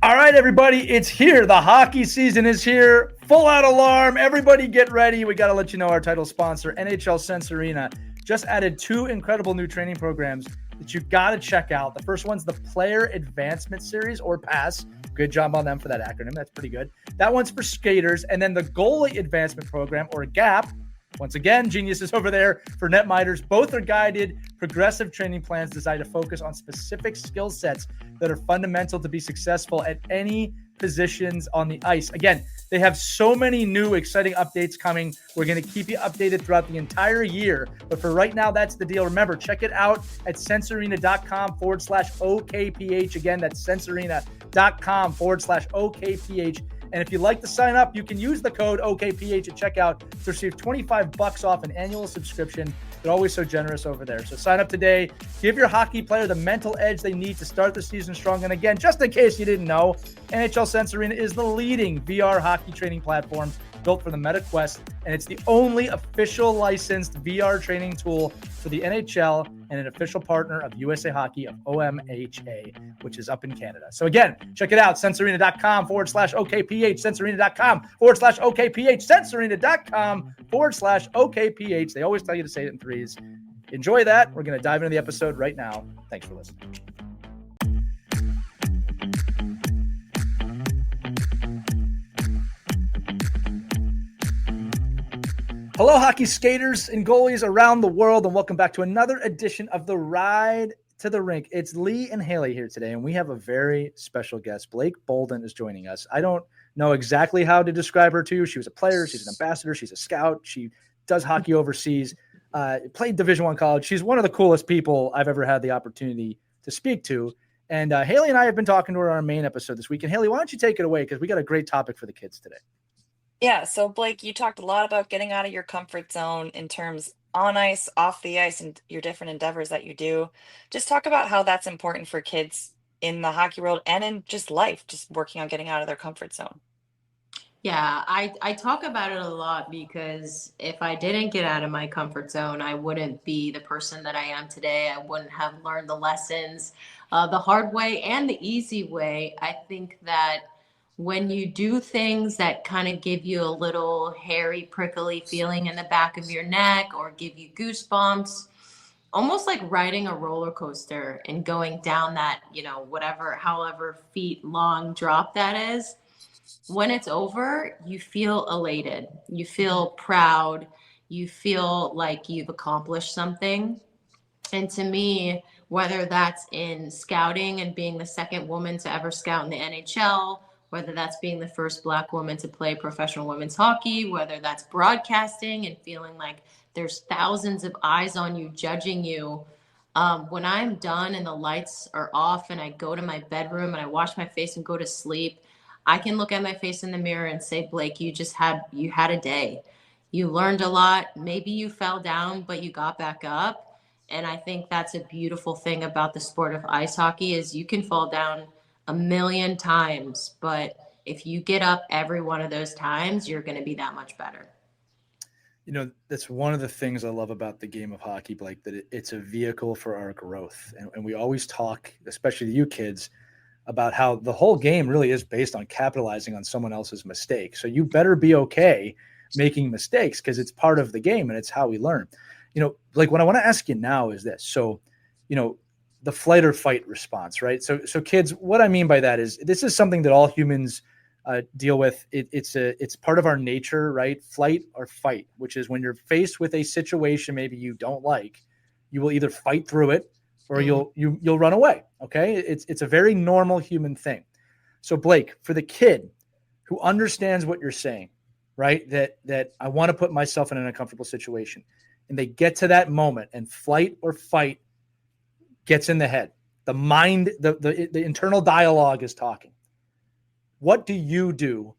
All right, everybody, it's here. The hockey season is here. Full out alarm. Everybody get ready. We got to let you know our title sponsor, NHL Sense Arena, just added 2 incredible new training programs that you got to check out. The first one's the Player Advancement Series, or PASS. Good job on them for that acronym. That's pretty good. That one's for skaters. And then the Goalie Advancement Program, or GAP. Once again, geniuses over there for netminders. Both are guided, progressive training plans designed to focus on specific skill sets that are fundamental to be successful at any positions on the ice. Again, they have so many new exciting updates coming. We're going to keep you updated throughout the entire year. But for right now, that's the deal. Remember, check it out at sensearena.com/OKPH. Again, that's sensearena.com/OKPH. And if you'd like to sign up, you can use the code OKPH at checkout to receive $25 off an annual subscription. They're always so generous over there. So sign up today. Give your hockey player the mental edge they need to start the season strong. And again, just in case you didn't know, NHL Sense Arena is the leading VR hockey training platform built for the Meta Quest, and it's the only official licensed VR training tool for the NHL and an official partner of USA Hockey of OMHA, which is up in Canada. So again, check it out, sensearena.com/OKPH, sensearena.com/OKPH, sensearena.com/OKPH. They always tell you to say it in threes. Enjoy that. We're going to dive into the episode right now. Thanks for listening. Hello, hockey skaters and goalies around the world, and welcome back to another edition of the Ride to the Rink. It's Lee and Hayley here today, and we have a very special guest. Blake Bolden is joining us. I don't know exactly how to describe her to you. She was a player. She's an ambassador. She's a scout. She does hockey overseas, played Division I college. She's one of the coolest people I've ever had the opportunity to speak to. And Hayley and I have been talking to her on our main episode this week. And Hayley, why don't you take it away? Because we got a great topic for the kids today. Yeah, so Blake, you talked a lot about getting out of your comfort zone in terms on ice, off the ice, and your different endeavors that you do. Just talk about how that's important for kids in the hockey world and in just life, just working on getting out of their comfort zone. Yeah, I talk about it a lot because if I didn't get out of my comfort zone, I wouldn't be the person that I am today. I wouldn't have learned the lessons the hard way and the easy way. I think that when you do things that kind of give you a little hairy, prickly feeling in the back of your neck or give you goosebumps, almost like riding a roller coaster and going down that, however feet long drop that is, when it's over, you feel elated, you feel proud, you feel like you've accomplished something. And to me, whether that's in scouting and being the second woman to ever scout in the NHL, whether that's being the first Black woman to play professional women's hockey, whether that's broadcasting and feeling like there's thousands of eyes on you judging you. When I'm done and the lights are off and I go to my bedroom and I wash my face and go to sleep, I can look at my face in the mirror and say, Blake, you had a day. You learned a lot. Maybe you fell down, but you got back up. And I think that's a beautiful thing about the sport of ice hockey is you can fall down a million times, but if you get up every one of those times, you're going to be that much better. You know, that's one of the things I love about the game of hockey, Blake, that it's a vehicle for our growth. And we always talk, especially to you kids, about how the whole game really is based on capitalizing on someone else's mistake. So you better be okay making mistakes because it's part of the game and it's how we learn. You know, like what I want to ask you now is this. So, you know, the flight or fight response, right? So kids, what I mean by that is this is something that all humans deal with. It's part of our nature, right? Flight or fight, which is when you're faced with a situation maybe you don't like, you will either fight through it or you'll run away. Okay, it's a very normal human thing. So Blake, for the kid who understands what you're saying, right? That I want to put myself in an uncomfortable situation, and they get to that moment, and flight or fight gets in the head. The mind, the internal dialogue is talking. What do you do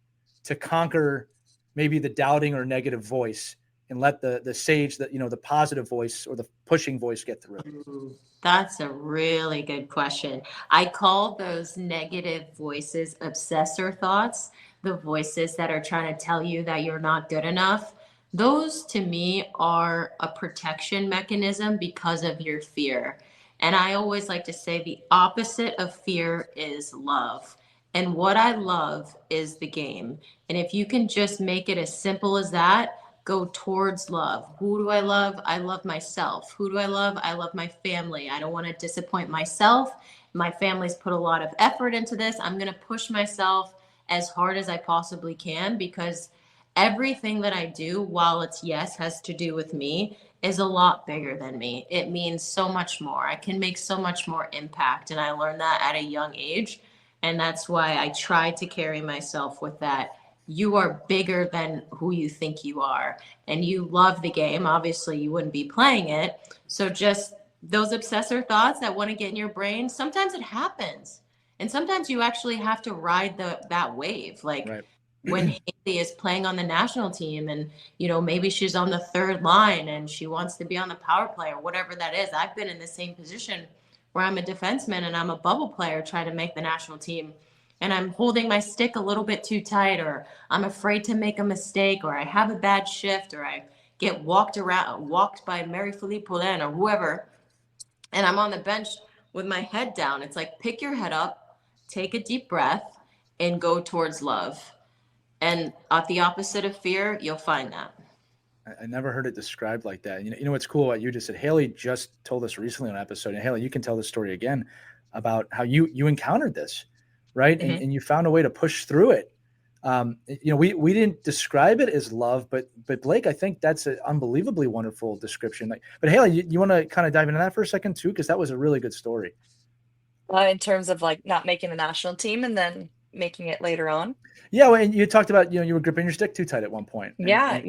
to conquer maybe the doubting or negative voice and let the sage, that the positive voice or the pushing voice get through? That's a really good question. I call those negative voices obsessor thoughts, the voices that are trying to tell you that you're not good enough. Those to me are a protection mechanism because of your fear. And I always like to say the opposite of fear is love. And what I love is the game. And if you can just make it as simple as that, go towards love. Who do I love? I love myself. Who do I love? I love my family. I don't want to disappoint myself. My family's put a lot of effort into this. I'm going to push myself as hard as I possibly can, because everything that I do, while it's yes, has to do with me, is a lot bigger than me. It means so much more. I can make so much more impact. And I learned that at a young age. And that's why I try to carry myself with that. You are bigger than who you think you are. And you love the game. Obviously, you wouldn't be playing it. So just those obsessor thoughts that want to get in your brain, sometimes it happens. And sometimes you actually have to ride that wave. Like Right. when Hayley is playing on the national team and, maybe she's on the third line and she wants to be on the power play or whatever that is. I've been in the same position where I'm a defenseman and I'm a bubble player trying to make the national team, and I'm holding my stick a little bit too tight, or I'm afraid to make a mistake, or I have a bad shift, or I get walked by Marie-Philippe Bolden or whoever, and I'm on the bench with my head down. It's like, pick your head up, take a deep breath, and go towards love. And at the opposite of fear, you'll find that. I never heard it described like that. You know what's cool? What you just said, Hayley just told us recently on an episode, and Hayley, you can tell this story again about how you encountered this, right? Mm-hmm. And you found a way to push through it. We didn't describe it as love, but Blake, I think that's an unbelievably wonderful description. But Hayley, you want to kind of dive into that for a second too, because that was a really good story. In terms of like not making the national team and then making it later on. Yeah, well, and you talked about you were gripping your stick too tight at one point. Yeah.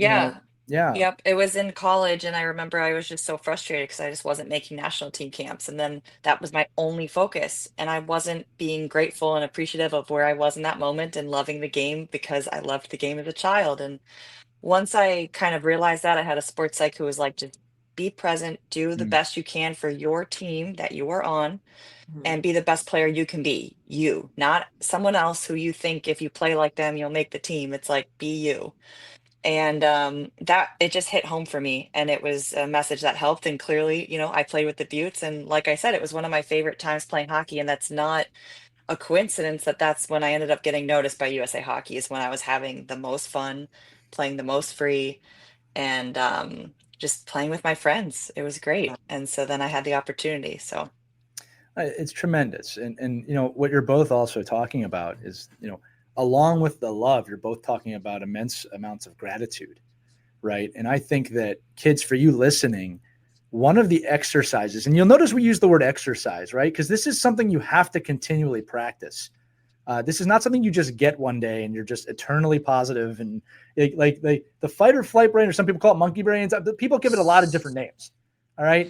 Yeah. Yep. It was in college, and I remember I was just so frustrated because I just wasn't making national team camps. And then that was my only focus. And I wasn't being grateful and appreciative of where I was in that moment and loving the game because I loved the game as a child. And once I kind of realized that, I had a sports psych who was like, just be present, do the best you can for your team that you are on, and be the best player you can be. You, not someone else who you think if you play like them, you'll make the team. It's like, be you. And that it just hit home for me, and it was a message that helped. And clearly, I played with the Buttes, and like I said, it was one of my favorite times playing hockey. And that's not a coincidence that that's when I ended up getting noticed by USA Hockey, is when I was having the most fun, playing the most free, and just playing with my friends. It was great. And so then I had the opportunity. So it's tremendous. And what you're both also talking about is, along with the love, you're both talking about immense amounts of gratitude, right? And I think that kids, for you listening, one of the exercises, and you'll notice we use the word exercise, right? Because this is something you have to continually practice. This is not something you just get one day and you're just eternally positive. And like the fight or flight brain, or some people call it monkey brains. People give it a lot of different names. All right.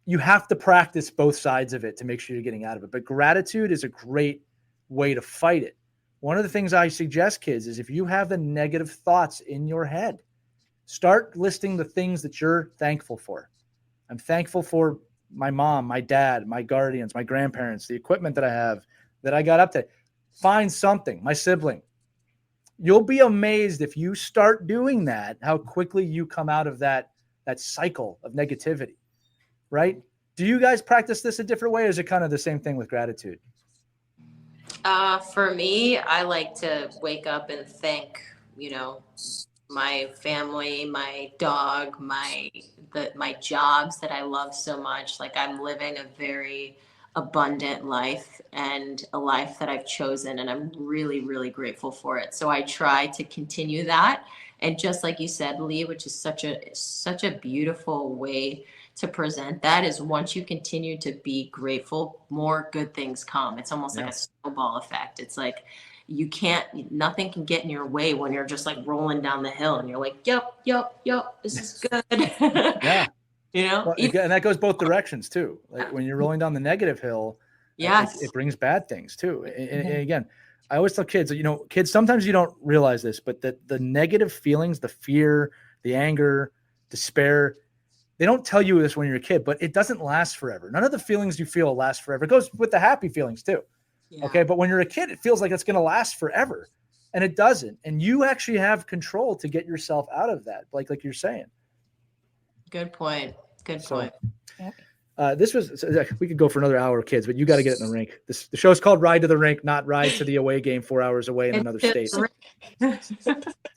You have to practice both sides of it to make sure you're getting out of it. But gratitude is a great way to fight it. One of the things I suggest kids is, if you have the negative thoughts in your head, start listing the things that you're thankful for. I'm thankful for my mom, my dad, my guardians, my grandparents, the equipment that I have, that I got up to. Find something, my sibling. You'll be amazed if you start doing that, how quickly you come out of that cycle of negativity, right? Do you guys practice this a different way, or is it kind of the same thing with gratitude? For me, I like to wake up and thank, my family, my dog, my jobs that I love so much. Like, I'm living a very abundant life, and a life that I've chosen, and I'm really, really grateful for it. So I try to continue that. And just like you said, Lee, which is such a beautiful way to present that, is once you continue to be grateful, more good things come. It's almost like a snowball effect. It's like nothing can get in your way when you're just like rolling down the hill and you're like, yep, this is good. Yeah. Well, and that goes both directions too. Like when you're rolling down the negative hill, yes, it brings bad things too. And again, I always tell kids, kids, sometimes you don't realize this, but the negative feelings, the fear, the anger, despair, they don't tell you this when you're a kid, but it doesn't last forever. None of the feelings you feel last forever. It goes with the happy feelings too. Yeah. Okay. But when you're a kid, it feels like it's going to last forever, and it doesn't. And you actually have control to get yourself out of that. Like you're saying. Good point. This was, we could go for another hour, kids, but you got to get it in the rink. The show's called Ride to the Rink, not Ride to the Away Game 4 hours away in another state.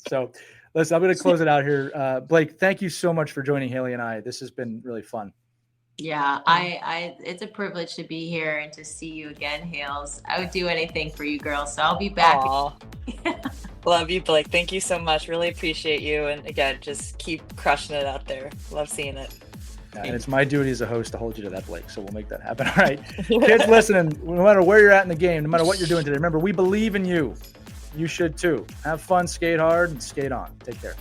So listen, I'm going to close it out here. Blake, thank you so much for joining Hayley and I. This has been really fun. Yeah, it's a privilege to be here and to see you again, Hales. I would do anything for you girls, so I'll be back. Love you, Blake. Thank you so much. Really appreciate you. And again, just keep crushing it out there. Love seeing it. And it's my duty as a host to hold you to that, Blake. So we'll make that happen. All right. Kids listening, no matter where you're at in the game, no matter what you're doing today, remember, we believe in you. You should too. Have fun, skate hard, and skate on. Take care.